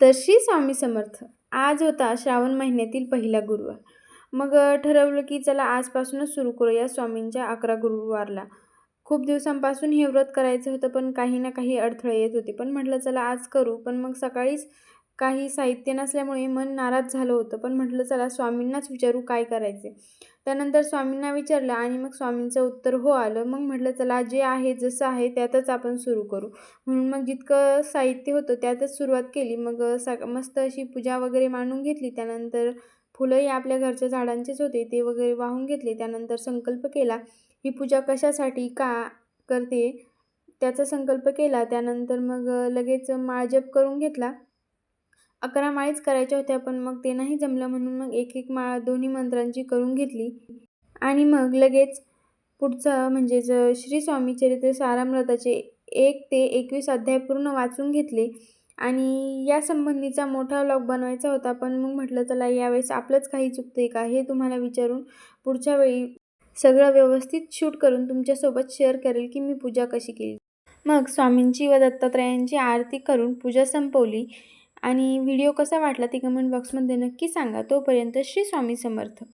तर श्री स्वामी समर्थ. आज होता श्रावण महिन्यातील पहिला गुरुवार. मग ठरवलं की चला आजपासूनच सुरू करूया स्वामींच्या 11 गुरुवारला. खूप दिवसांपासून हे व्रत करायचं होतं, पण काही ना काही अडथळे येत होते. पण म्हटलं चला आज करू. पण मग सकाळीच काही साहित्य नसल्यामुळे मन नाराज झालं होतं. पण म्हटलं चला स्वामींनाच विचारू काय करायचे. त्यानंतर स्वामींना विचारलं आणि मग स्वामींचं उत्तर हो आलं. मग म्हटलं चला जे आहे जसं आहे त्यातच आपण सुरू करू. म्हणून मग जितकं साहित्य होतं त्यातच सुरुवात केली. मग मस्त अशी पूजा वगैरे मांडून घेतली. त्यानंतर फुलंही आपल्या घरच्या झाडांचेच होते ते वगैरे वाहून घेतले. त्यानंतर संकल्प केला, ही पूजा कशासाठी का करते त्याचा संकल्प केला. त्यानंतर मग लगेच माळ जप करून घेतला. 11 माळीच करायच्या होत्या, पण मग ते नाही जमलं म्हणून मग एक माळ दोन्ही मंत्रांची करून घेतली. आणि मग लगेच पुढचं म्हणजेच श्री स्वामी चरित्र सारामृताचे 1 ते 21 अध्याय पूर्ण वाचून घेतले. आणि या संबंधीचा मोठा व्लॉग बनवायचा होता, पण मग म्हटलं चला यावेळेस आपलंच काही चुकतंय का हे तुम्हाला विचारून पुढच्या वेळी सगळं व्यवस्थित शूट करून तुमच्यासोबत शेअर करेल की मी पूजा कशी केली. मग स्वामींची व दत्तात्रयांची आरती करून पूजा संपवली. आणि व्हिडिओ कसा वाटला ते कमेंट बॉक्समध्ये नक्की सांगा. तोपर्यंत श्री स्वामी समर्थ.